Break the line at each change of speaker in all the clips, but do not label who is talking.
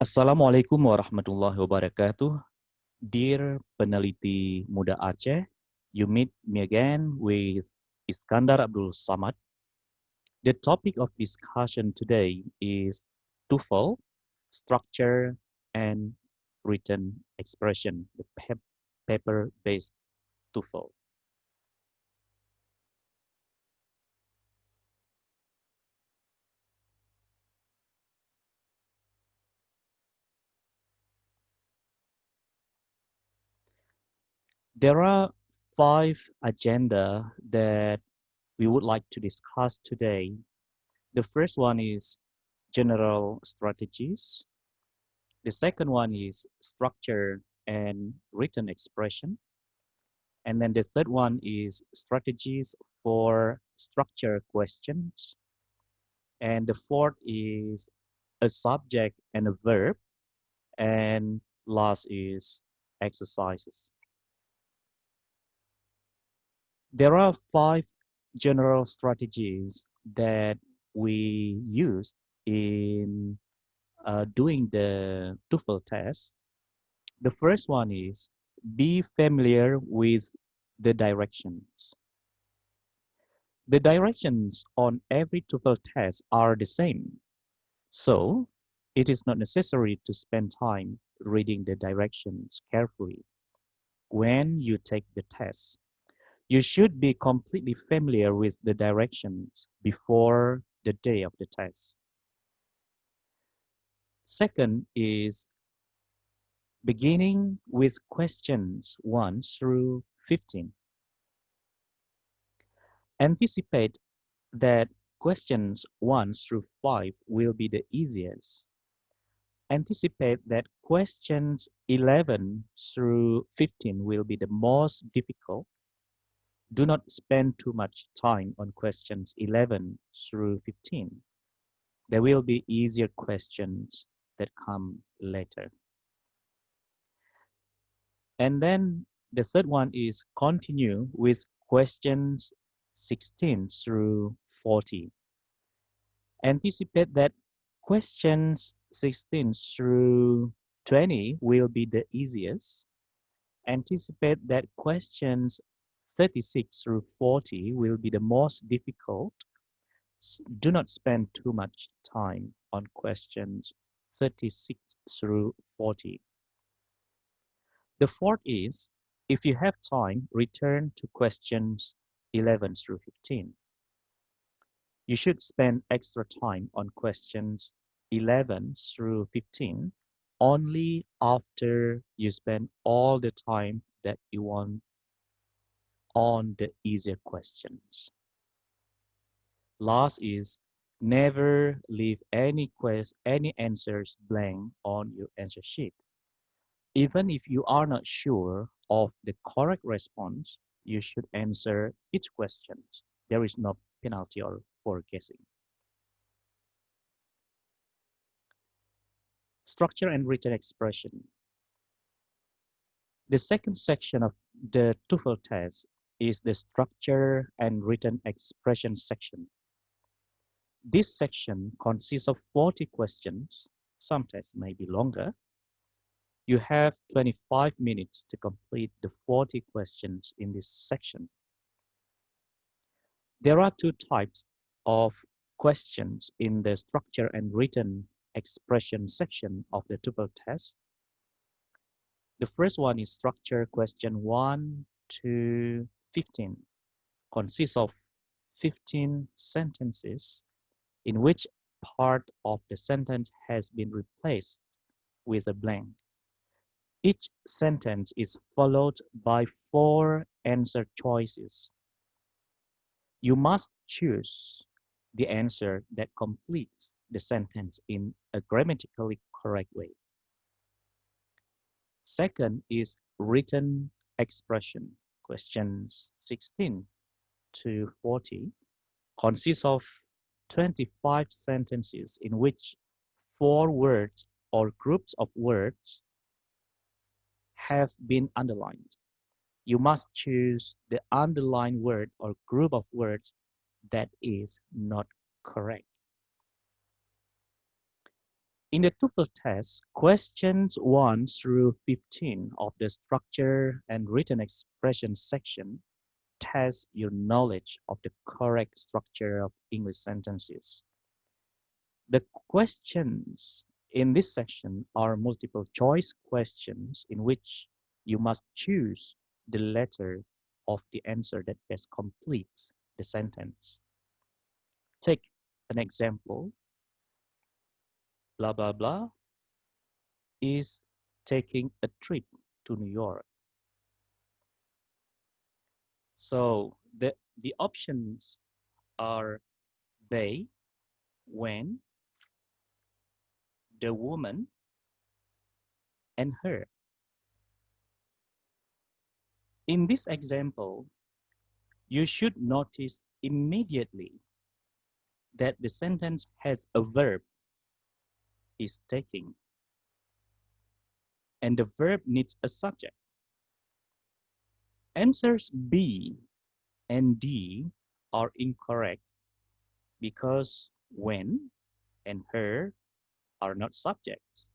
Assalamualaikum warahmatullahi wabarakatuh. Dear peneliti muda Aceh, you meet me again with Iskandarabdulsamad. The topic of discussion today is TOEFL, structure and written expression, the paper-based TOEFL. There are 5 agenda that we would like to discuss today. The first one is general strategies. The second one is structure and written expression. And then the third one is strategies for structure questions. And the fourth is a subject and a verb. And last is exercises. There are 5 general strategies that we use in doing the TOEFL test. The first one is be familiar with the directions. The directions on every TOEFL test are the same, so it is not necessary to spend time reading the directions carefully when you take the test. You should be completely familiar with the directions before the day of the test. Second is beginning with questions 1 through 15. Anticipate that questions 1 through 5 will be the easiest. Anticipate that questions 11 through 15 will be the most difficult. Do not spend too much time on questions 11 through 15. There will be easier questions that come later. And then the third one is continue with questions 16 through 40. Anticipate that questions 16 through 20 will be the easiest. Anticipate that questions 36 through 40 will be the most difficult. Do not spend too much time on questions 36 through 40. The fourth is, if you have time, return to questions 11 through 15. You should spend extra time on questions 11 through 15 only after you spend all the time that you want on the easier questions. Last is never leave any answers blank on your answer sheet. Even if you are not sure of the correct response, you should answer each question. There is no penalty for guessing. Structure and written expression. The second section of the TOEFL test is the structure and written expression section. This section consists of 40 questions. Some tests may be longer. You have 25 minutes to complete the 40 questions in this section. There are 2 types of questions in the structure and written expression section of the TOEFL test. The first one is structure question 1 to 15, consists of 15 sentences in which part of the sentence has been replaced with a blank. Each sentence is followed by 4 answer choices. You must choose the answer that completes the sentence in a grammatically correct way. Second is written expression. Questions 16 to 40 consists of 25 sentences in which 4 words or groups of words have been underlined. You must choose the underlined word or group of words that is not correct. In the TOEFL test, questions 1 through 15 of the structure and written expression section test your knowledge of the correct structure of English sentences. The questions in this section are multiple choice questions in which you must choose the letter of the answer that best completes the sentence. Take an example. Blah, blah, blah is taking a trip to New York. So the options are they, when, the woman, and her. In this example, you should notice immediately that the sentence has a verb, is taking, and the verb needs a subject. Answers B and D are incorrect because when and her are not subjects.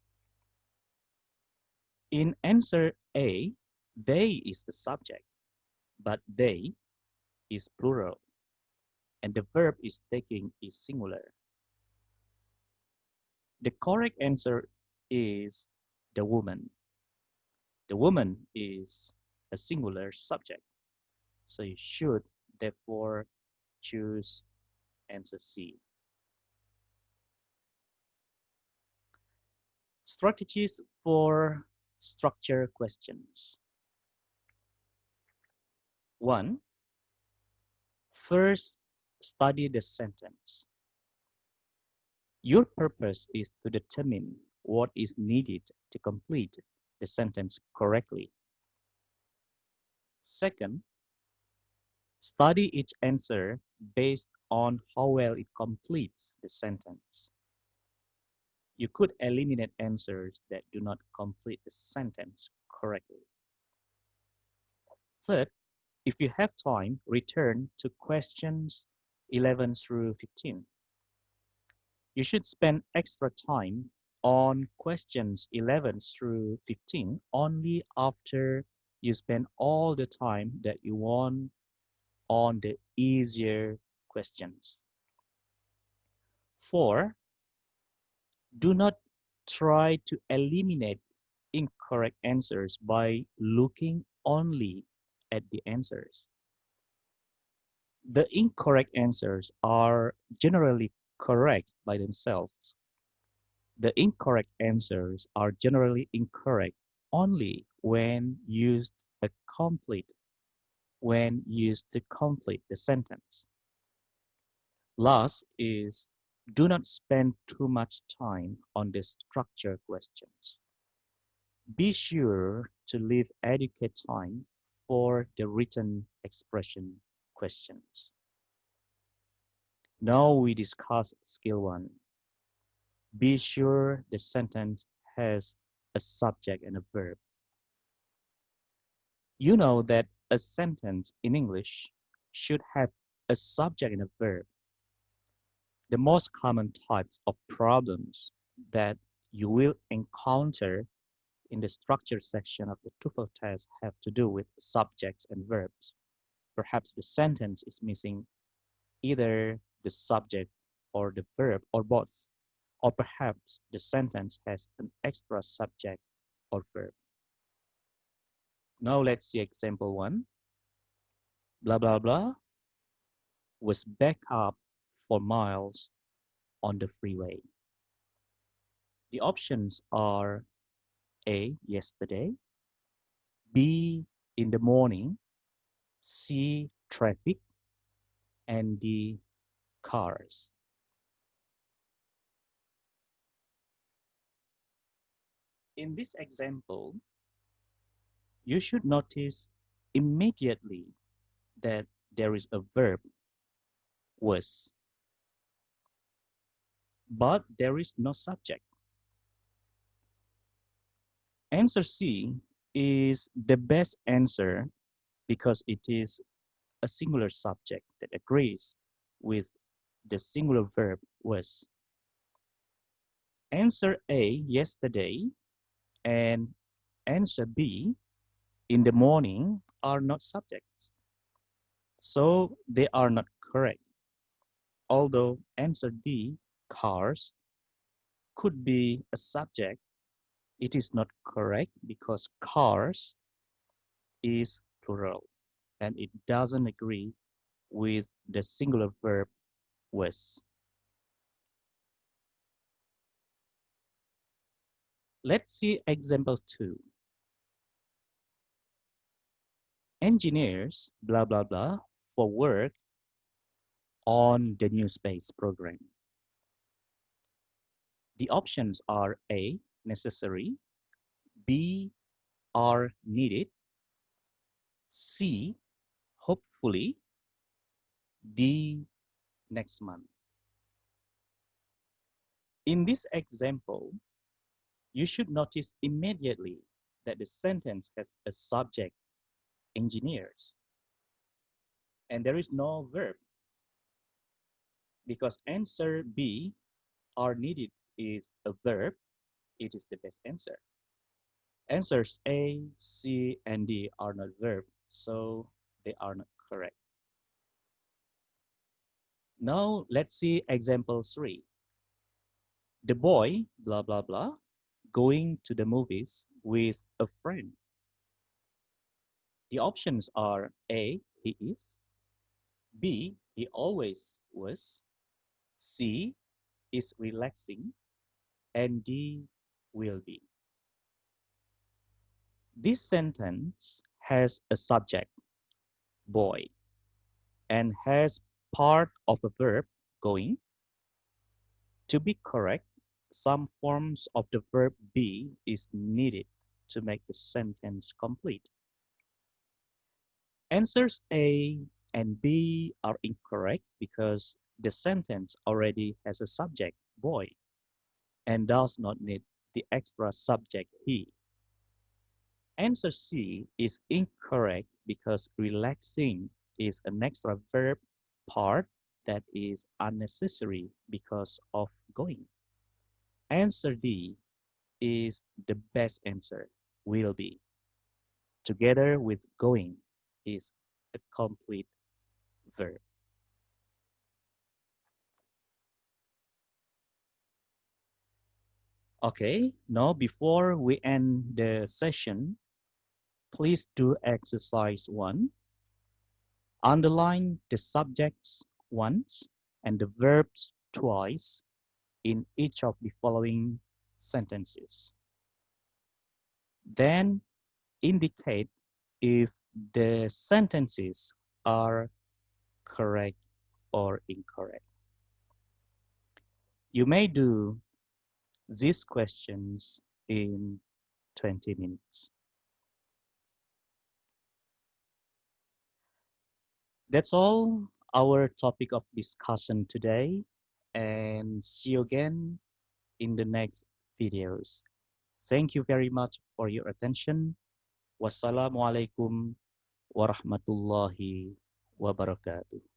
In answer A, they is the subject, but they is plural, and the verb is taking is singular. The correct answer is the woman. The woman is a singular subject, so you should therefore choose answer C. Strategies for structure questions. 1. First, study the sentence. Your purpose is to determine what is needed to complete the sentence correctly. Second, study each answer based on how well it completes the sentence. You could eliminate answers that do not complete the sentence correctly. Third, if you have time, return to questions 11 through 15. You should spend extra time on questions 11 through 15 only after you spend all the time that you want on the easier questions. 4. Do not try to eliminate incorrect answers by looking only at the answers. The incorrect answers are generally correct by themselves. The incorrect answers are generally incorrect only when used to complete the sentence. Last is do not spend too much time on the structure questions. Be sure to leave adequate time for the written expression questions. Now we discuss skill 1. Be sure the sentence has a subject and a verb. You know that a sentence in English should have a subject and a verb. The most common types of problems that you will encounter in the structure section of the TOEFL test have to do with subjects and verbs. Perhaps the sentence is missing either the subject or the verb or both. Or perhaps the sentence has an extra subject or verb. Now let's see example 1. Blah, blah, blah was backed up for miles on the freeway. The options are A, yesterday, B, in the morning, C, traffic, and D, cars. In this example, you should notice immediately that there is a verb, was, but there is no subject. Answer C is the best answer because it is a singular subject that agrees with the singular verb was. Answer A, yesterday, and answer B, in the morning, are not subjects. So they are not correct. Although answer D, cars, could be a subject, it is not correct because cars is plural and it doesn't agree with the singular verb was. Let's see example 2. Engineers, blah, blah, blah, for work on the new space program. The options are A, necessary, B, are needed, C, hopefully, D, next month. In this example, you should notice immediately that the sentence has a subject, engineers, and there is no verb because answer B, are needed, is a verb. It is the best answer. Answers A, C, and D are not verb, so they are not correct. Now let's see example 3. The boy, blah, blah, blah, going to the movies with a friend. The options are A, he is, B, he always was, C, is relaxing, and D, will be. This sentence has a subject, boy, and has part of a verb, going. To be correct, some forms of the verb be is needed to make the sentence complete. Answers A and B are incorrect because the sentence already has a subject, boy, and does not need the extra subject, he. Answer C is incorrect because relaxing is an extra verb part that is unnecessary because of going. Answer D is the best answer, will be. Together with going is a complete verb. Okay, now before we end the session, please do exercise 1. Underline the subjects once and the verbs twice in each of the following sentences. Then indicate if the sentences are correct or incorrect. You may do these questions in 20 minutes. That's all our topic of discussion today, and see you again in the next videos. Thank you very much for your attention. Wassalamualaikum warahmatullahi wabarakatuh.